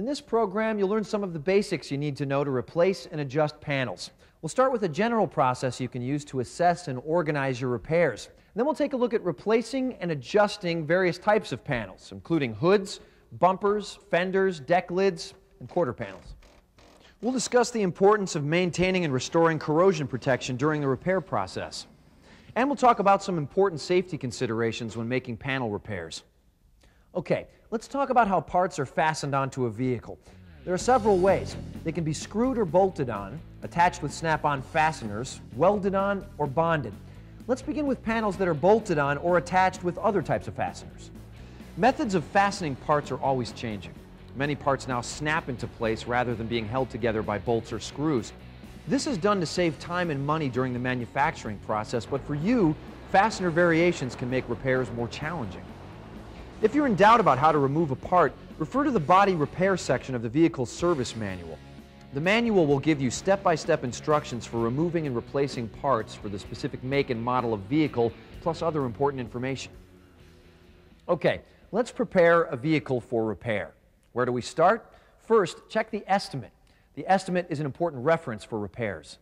In this program, you'll learn some of the basics you need to know to replace and adjust panels. We'll start with a general process you can use to assess and organize your repairs. Then we'll take a look at replacing and adjusting various types of panels, including hoods, bumpers, fenders, deck lids, and quarter panels. We'll discuss the importance of maintaining and restoring corrosion protection during the repair process. And we'll talk about some important safety considerations when making panel repairs. Okay, let's talk about how parts are fastened onto a vehicle. There are several ways. They can be screwed or bolted on, attached with snap-on fasteners, welded on, or bonded. Let's begin with panels that are bolted on or attached with other types of fasteners. Methods of fastening parts are always changing. Many parts now snap into place rather than being held together by bolts or screws. This is done to save time and money during the manufacturing process, but for you, fastener variations can make repairs more challenging. If you're in doubt about how to remove a part, refer to the body repair section of the vehicle's service manual. The manual will give you step-by-step instructions for removing and replacing parts for the specific make and model of vehicle, plus other important information. Okay, let's prepare a vehicle for repair. Where do we start? First, check the estimate. The estimate is an important reference for repairs.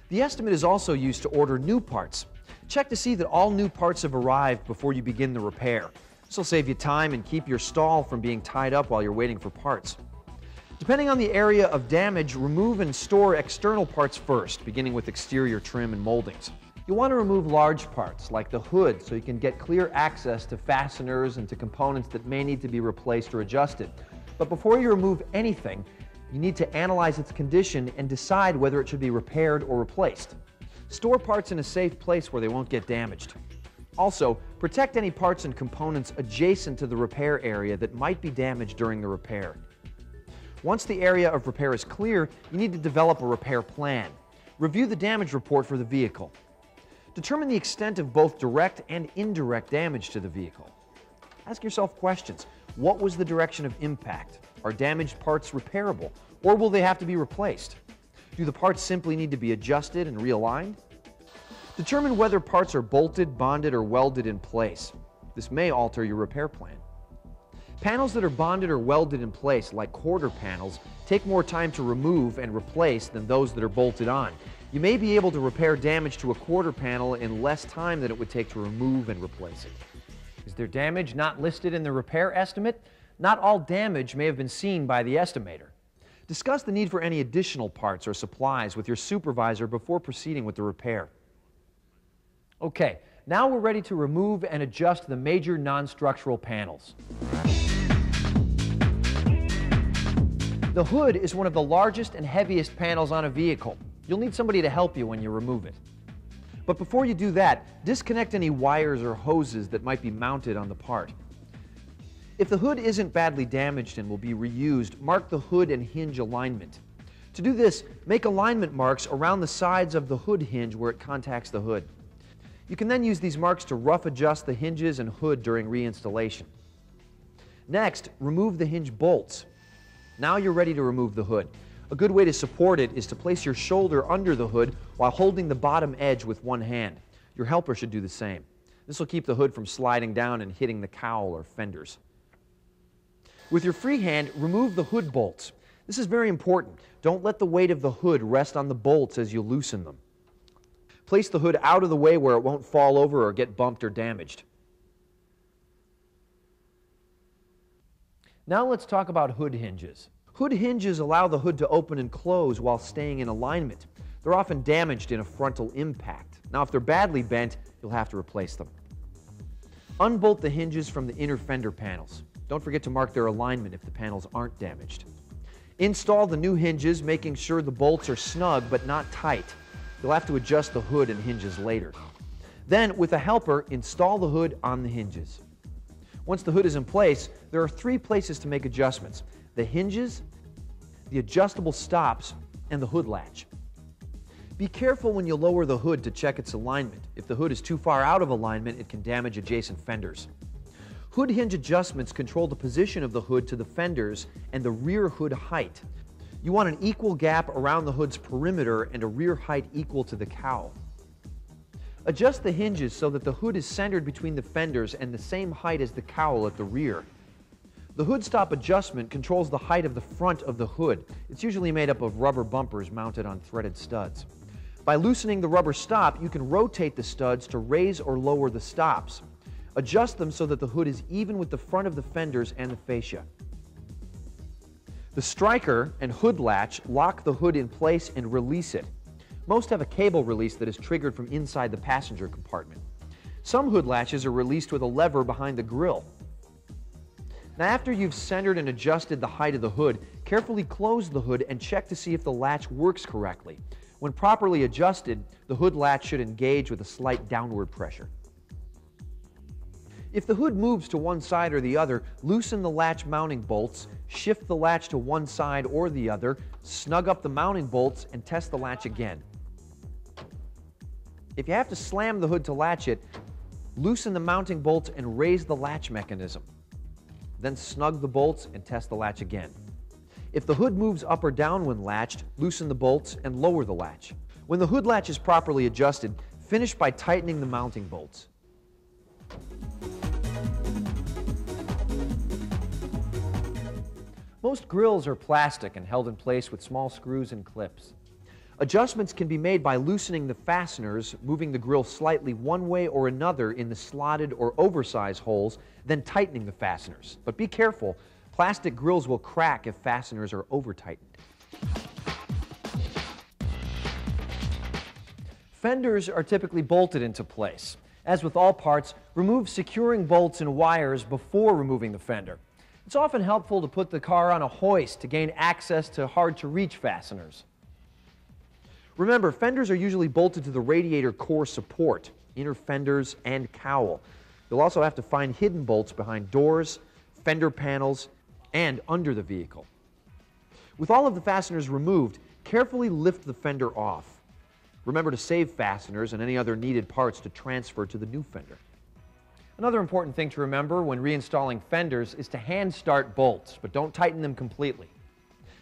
The estimate is also used to order new parts. Check to see that all new parts have arrived before you begin the repair. This will save you time and keep your stall from being tied up while you're waiting for parts. Depending on the area of damage, remove and store external parts first, beginning with exterior trim and moldings. You'll want to remove large parts, like the hood, so you can get clear access to fasteners and to components that may need to be replaced or adjusted. But before you remove anything, you need to analyze its condition and decide whether it should be repaired or replaced. Store parts in a safe place where they won't get damaged. Also, protect any parts and components adjacent to the repair area that might be damaged during the repair. Once the area of repair is clear, you need to develop a repair plan. Review the damage report for the vehicle. Determine the extent of both direct and indirect damage to the vehicle. Ask yourself questions. What was the direction of impact? Are damaged parts repairable, or will they have to be replaced? Do the parts simply need to be adjusted and realigned? Determine whether parts are bolted, bonded, or welded in place. This may alter your repair plan. Panels that are bonded or welded in place, like quarter panels, take more time to remove and replace than those that are bolted on. You may be able to repair damage to a quarter panel in less time than it would take to remove and replace it. Is there damage not listed in the repair estimate? Not all damage may have been seen by the estimator. Discuss the need for any additional parts or supplies with your supervisor before proceeding with the repair. Okay, now we're ready to remove and adjust the major non-structural panels. The hood is one of the largest and heaviest panels on a vehicle. You'll need somebody to help you when you remove it. But before you do that, disconnect any wires or hoses that might be mounted on the part. If the hood isn't badly damaged and will be reused, mark the hood and hinge alignment. To do this, make alignment marks around the sides of the hood hinge where it contacts the hood. You can then use these marks to rough adjust the hinges and hood during reinstallation. Next, remove the hinge bolts. Now you're ready to remove the hood. A good way to support it is to place your shoulder under the hood while holding the bottom edge with one hand. Your helper should do the same. This will keep the hood from sliding down and hitting the cowl or fenders. With your free hand, remove the hood bolts. This is very important. Don't let the weight of the hood rest on the bolts as you loosen them. Place the hood out of the way where it won't fall over or get bumped or damaged. Now let's talk about hood hinges. Hood hinges allow the hood to open and close while staying in alignment. They're often damaged in a frontal impact. Now, if they're badly bent, you'll have to replace them. Unbolt the hinges from the inner fender panels. Don't forget to mark their alignment if the panels aren't damaged. Install the new hinges, making sure the bolts are snug but not tight. You'll have to adjust the hood and hinges later. Then, with a helper, install the hood on the hinges. Once the hood is in place, there are 3 places to make adjustments: the hinges, the adjustable stops, and the hood latch. Be careful when you lower the hood to check its alignment. If the hood is too far out of alignment, it can damage adjacent fenders. Hood hinge adjustments control the position of the hood to the fenders and the rear hood height. You want an equal gap around the hood's perimeter and a rear height equal to the cowl. Adjust the hinges so that the hood is centered between the fenders and the same height as the cowl at the rear. The hood stop adjustment controls the height of the front of the hood. It's usually made up of rubber bumpers mounted on threaded studs. By loosening the rubber stop, you can rotate the studs to raise or lower the stops. Adjust them so that the hood is even with the front of the fenders and the fascia. The striker and hood latch lock the hood in place and release it. Most have a cable release that is triggered from inside the passenger compartment. Some hood latches are released with a lever behind the grille. Now, after you've centered and adjusted the height of the hood, carefully close the hood and check to see if the latch works correctly. When properly adjusted, the hood latch should engage with a slight downward pressure. If the hood moves to one side or the other, loosen the latch mounting bolts, shift the latch to one side or the other, snug up the mounting bolts, and test the latch again. If you have to slam the hood to latch it, loosen the mounting bolts and raise the latch mechanism. Then snug the bolts and test the latch again. If the hood moves up or down when latched, loosen the bolts and lower the latch. When the hood latch is properly adjusted, finish by tightening the mounting bolts. Most grills are plastic and held in place with small screws and clips. Adjustments can be made by loosening the fasteners, moving the grill slightly one way or another in the slotted or oversized holes, then tightening the fasteners. But be careful, plastic grills will crack if fasteners are over-tightened. Fenders are typically bolted into place. As with all parts, remove securing bolts and wires before removing the fender. It's often helpful to put the car on a hoist to gain access to hard-to-reach fasteners. Remember, fenders are usually bolted to the radiator core support, inner fenders, and cowl. You'll also have to find hidden bolts behind doors, fender panels, and under the vehicle. With all of the fasteners removed, carefully lift the fender off. Remember to save fasteners and any other needed parts to transfer to the new fender. Another important thing to remember when reinstalling fenders is to hand start bolts, but don't tighten them completely.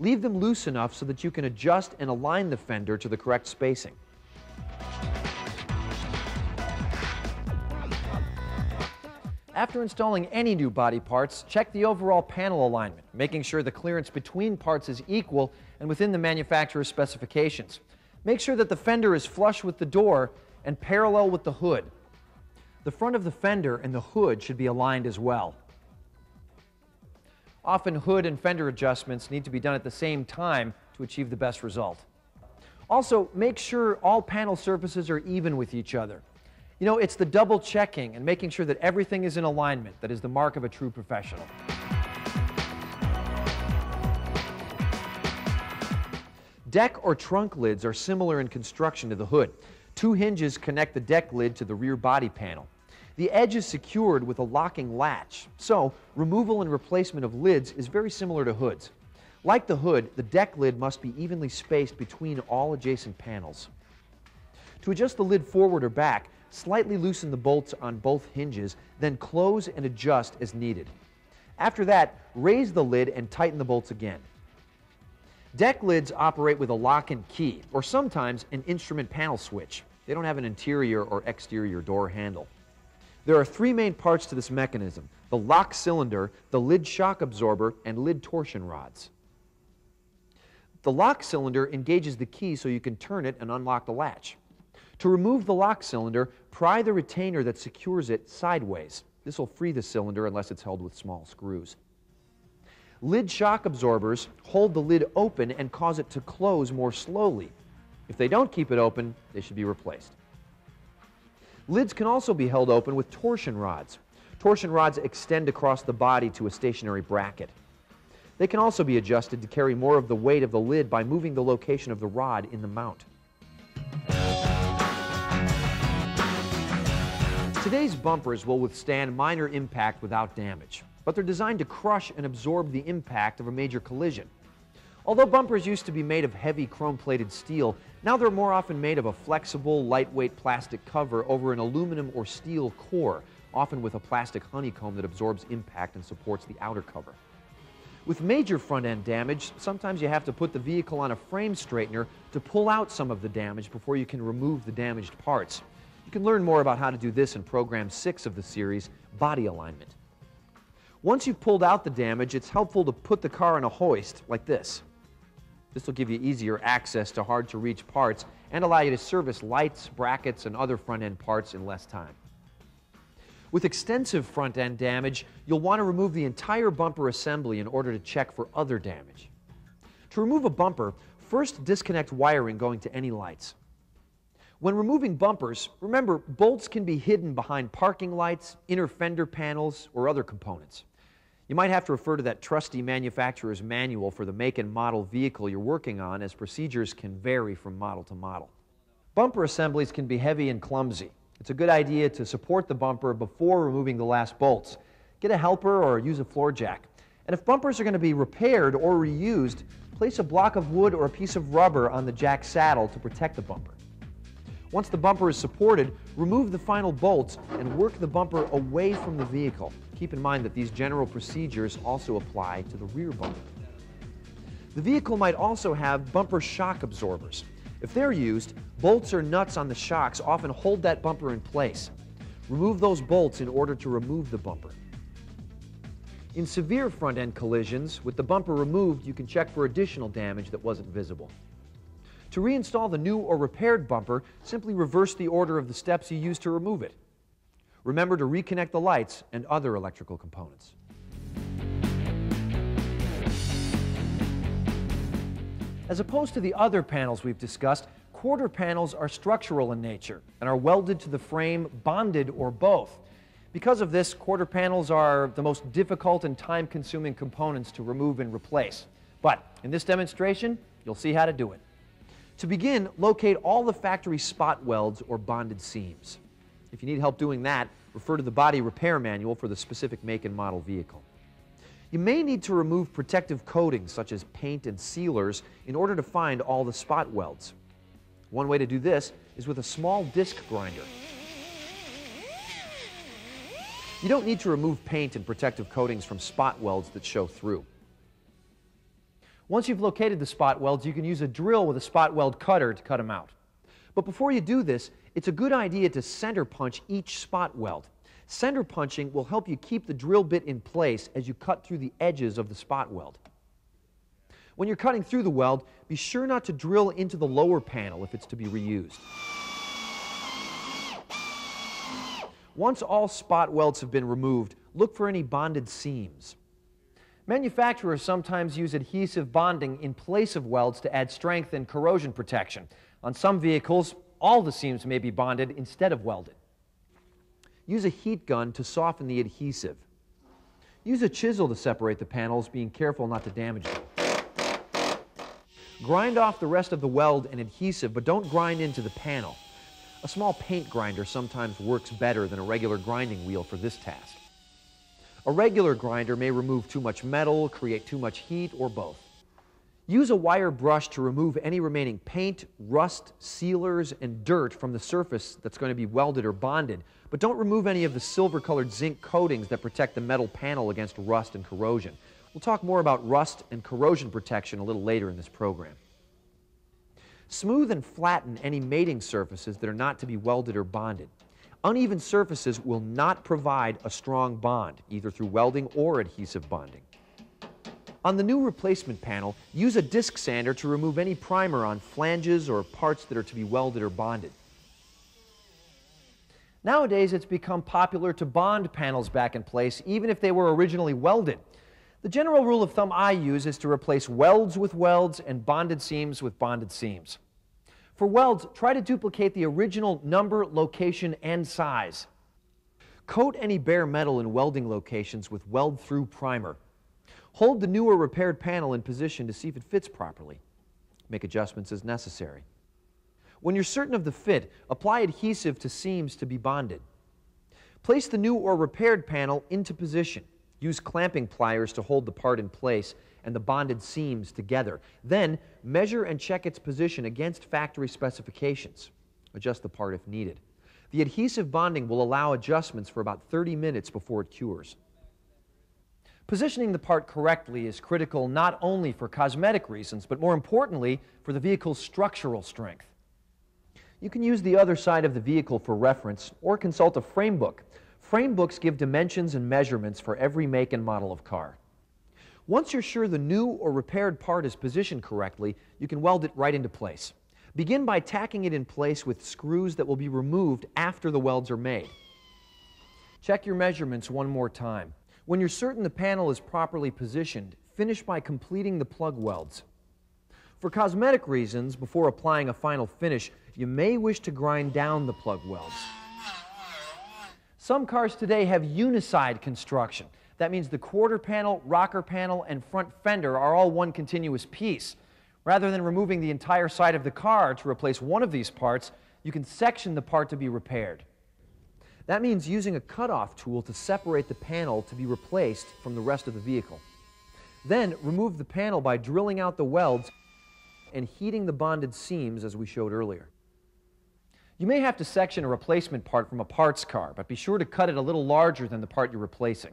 Leave them loose enough so that you can adjust and align the fender to the correct spacing. After installing any new body parts, check the overall panel alignment, making sure the clearance between parts is equal and within the manufacturer's specifications. Make sure that the fender is flush with the door and parallel with the hood. The front of the fender and the hood should be aligned as well. Often hood and fender adjustments need to be done at the same time to achieve the best result. Also, make sure all panel surfaces are even with each other. You know, it's the double checking and making sure that everything is in alignment that is the mark of a true professional. Deck or trunk lids are similar in construction to the hood. Two hinges connect the deck lid to the rear body panel. The edge is secured with a locking latch, so removal and replacement of lids is very similar to hoods. Like the hood, the deck lid must be evenly spaced between all adjacent panels. To adjust the lid forward or back, slightly loosen the bolts on both hinges, then close and adjust as needed. After that, raise the lid and tighten the bolts again. Deck lids operate with a lock and key, or sometimes an instrument panel switch. They don't have an interior or exterior door handle. There are three main parts to this mechanism: the lock cylinder, the lid shock absorber, and lid torsion rods. The lock cylinder engages the key so you can turn it and unlock the latch. To remove the lock cylinder, pry the retainer that secures it sideways. This will free the cylinder unless it's held with small screws. Lid shock absorbers hold the lid open and cause it to close more slowly. If they don't keep it open, they should be replaced. Lids can also be held open with torsion rods. Torsion rods extend across the body to a stationary bracket. They can also be adjusted to carry more of the weight of the lid by moving the location of the rod in the mount. Today's bumpers will withstand minor impact without damage, but they're designed to crush and absorb the impact of a major collision. Although bumpers used to be made of heavy chrome-plated steel, now they're more often made of a flexible, lightweight plastic cover over an aluminum or steel core, often with a plastic honeycomb that absorbs impact and supports the outer cover. With major front-end damage, sometimes you have to put the vehicle on a frame straightener to pull out some of the damage before you can remove the damaged parts. You can learn more about how to do this in Program 6 of the series, Body Alignment. Once you've pulled out the damage, it's helpful to put the car on a hoist like this. This will give you easier access to hard-to-reach parts and allow you to service lights, brackets, and other front-end parts in less time. With extensive front-end damage, you'll want to remove the entire bumper assembly in order to check for other damage. To remove a bumper, first disconnect wiring going to any lights. When removing bumpers, remember, bolts can be hidden behind parking lights, inner fender panels, or other components. You might have to refer to that trusty manufacturer's manual for the make and model vehicle you're working on, as procedures can vary from model to model. Bumper assemblies can be heavy and clumsy. It's a good idea to support the bumper before removing the last bolts. Get a helper or use a floor jack. And if bumpers are going to be repaired or reused, place a block of wood or a piece of rubber on the jack saddle to protect the bumper. Once the bumper is supported, remove the final bolts and work the bumper away from the vehicle. Keep in mind that these general procedures also apply to the rear bumper. The vehicle might also have bumper shock absorbers. If they're used, bolts or nuts on the shocks often hold that bumper in place. Remove those bolts in order to remove the bumper. In severe front-end collisions, with the bumper removed, you can check for additional damage that wasn't visible. To reinstall the new or repaired bumper, simply reverse the order of the steps you used to remove it. Remember to reconnect the lights and other electrical components. As opposed to the other panels we've discussed, quarter panels are structural in nature and are welded to the frame, bonded, or both. Because of this, quarter panels are the most difficult and time-consuming components to remove and replace. But in this demonstration, you'll see how to do it. To begin, locate all the factory spot welds or bonded seams. If you need help doing that, refer to the body repair manual for the specific make and model vehicle. You may need to remove protective coatings such as paint and sealers in order to find all the spot welds. One way to do this is with a small disc grinder. You don't need to remove paint and protective coatings from spot welds that show through. Once you've located the spot welds, you can use a drill with a spot weld cutter to cut them out. But before you do this, it's a good idea to center punch each spot weld. Center punching will help you keep the drill bit in place as you cut through the edges of the spot weld. When you're cutting through the weld, be sure not to drill into the lower panel if it's to be reused. Once all spot welds have been removed, look for any bonded seams. Manufacturers sometimes use adhesive bonding in place of welds to add strength and corrosion protection. On some vehicles, all the seams may be bonded instead of welded. Use a heat gun to soften the adhesive. Use a chisel to separate the panels, being careful not to damage them. Grind off the rest of the weld and adhesive, but don't grind into the panel. A small paint grinder sometimes works better than a regular grinding wheel for this task. A regular grinder may remove too much metal, create too much heat, or both. Use a wire brush to remove any remaining paint, rust, sealers, and dirt from the surface that's going to be welded or bonded, but don't remove any of the silver-colored zinc coatings that protect the metal panel against rust and corrosion. We'll talk more about rust and corrosion protection a little later in this program. Smooth and flatten any mating surfaces that are not to be welded or bonded. Uneven surfaces will not provide a strong bond, either through welding or adhesive bonding. On the new replacement panel, use a disc sander to remove any primer on flanges or parts that are to be welded or bonded. Nowadays, it's become popular to bond panels back in place, even if they were originally welded. The general rule of thumb I use is to replace welds with welds and bonded seams with bonded seams. For welds, try to duplicate the original number, location, and size. Coat any bare metal in welding locations with weld-through primer. Hold the new or repaired panel in position to see if it fits properly. Make adjustments as necessary. When you're certain of the fit, apply adhesive to seams to be bonded. Place the new or repaired panel into position. Use clamping pliers to hold the part in place and the bonded seams together. Then, measure and check its position against factory specifications. Adjust the part if needed. The adhesive bonding will allow adjustments for about 30 minutes before it cures. Positioning the part correctly is critical not only for cosmetic reasons, but more importantly, for the vehicle's structural strength. You can use the other side of the vehicle for reference or consult a frame book. Frame books give dimensions and measurements for every make and model of car. Once you're sure the new or repaired part is positioned correctly, you can weld it right into place. Begin by tacking it in place with screws that will be removed after the welds are made. Check your measurements one more time. When you're certain the panel is properly positioned, finish by completing the plug welds. For cosmetic reasons, before applying a final finish, you may wish to grind down the plug welds. Some cars today have uniside construction. That means the quarter panel, rocker panel, and front fender are all one continuous piece. Rather than removing the entire side of the car to replace one of these parts, you can section the part to be repaired. That means using a cutoff tool to separate the panel to be replaced from the rest of the vehicle. Then remove the panel by drilling out the welds and heating the bonded seams as we showed earlier. You may have to section a replacement part from a parts car, but be sure to cut it a little larger than the part you're replacing.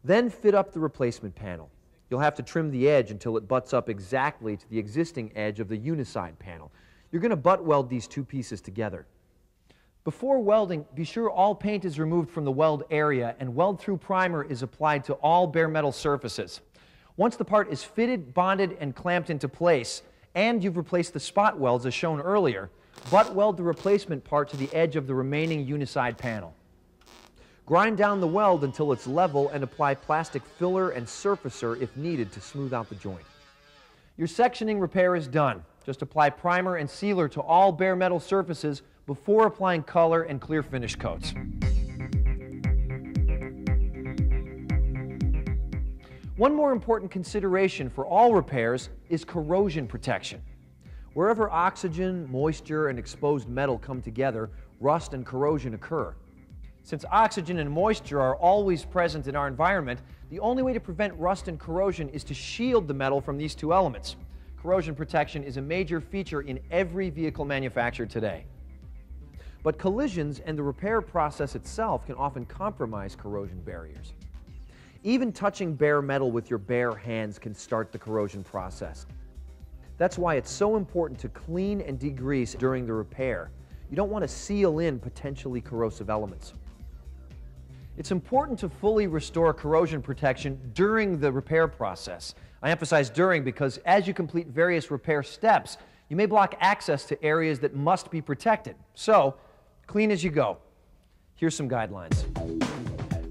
Then fit up the replacement panel. You'll have to trim the edge until it butts up exactly to the existing edge of the uniside panel. You're going to butt weld these two pieces together. Before welding, be sure all paint is removed from the weld area and weld-through primer is applied to all bare metal surfaces. Once the part is fitted, bonded, and clamped into place, and you've replaced the spot welds as shown earlier, butt weld the replacement part to the edge of the remaining uniside panel. Grind down the weld until it's level and apply plastic filler and surfacer if needed to smooth out the joint. Your sectioning repair is done. Just apply primer and sealer to all bare metal surfaces before applying color and clear finish coats. One more important consideration for all repairs is corrosion protection. Wherever oxygen, moisture, and exposed metal come together, rust and corrosion occur. Since oxygen and moisture are always present in our environment, the only way to prevent rust and corrosion is to shield the metal from these two elements. Corrosion protection is a major feature in every vehicle manufactured today. But collisions and the repair process itself can often compromise corrosion barriers. Even touching bare metal with your bare hands can start the corrosion process. That's why it's so important to clean and degrease during the repair. You don't want to seal in potentially corrosive elements. It's important to fully restore corrosion protection during the repair process. I emphasize during because as you complete various repair steps, you may block access to areas that must be protected. So, clean as you go. Here's some guidelines.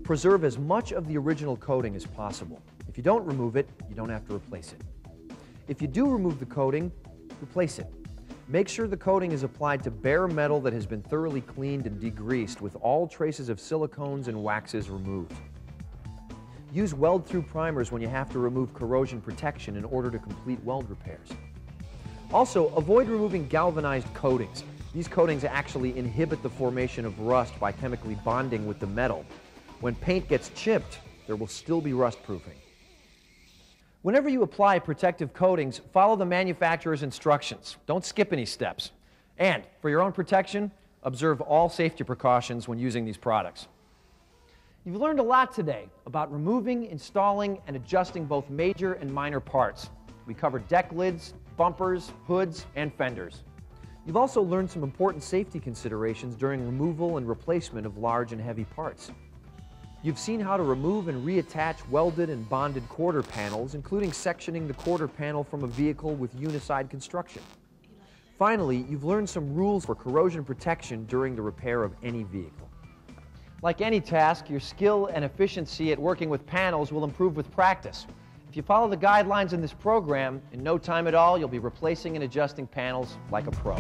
Preserve as much of the original coating as possible. If you don't remove it, you don't have to replace it. If you do remove the coating, replace it. Make sure the coating is applied to bare metal that has been thoroughly cleaned and degreased with all traces of silicones and waxes removed. Use weld-through primers when you have to remove corrosion protection in order to complete weld repairs. Also, avoid removing galvanized coatings. These coatings actually inhibit the formation of rust by chemically bonding with the metal. When paint gets chipped, there will still be rust proofing. Whenever you apply protective coatings, follow the manufacturer's instructions. Don't skip any steps. And, for your own protection, observe all safety precautions when using these products. You've learned a lot today about removing, installing, and adjusting both major and minor parts. We covered deck lids, bumpers, hoods, and fenders. You've also learned some important safety considerations during removal and replacement of large and heavy parts. You've seen how to remove and reattach welded and bonded quarter panels, including sectioning the quarter panel from a vehicle with uniside construction. Finally, you've learned some rules for corrosion protection during the repair of any vehicle. Like any task, your skill and efficiency at working with panels will improve with practice. If you follow the guidelines in this program, in no time at all, you'll be replacing and adjusting panels like a pro.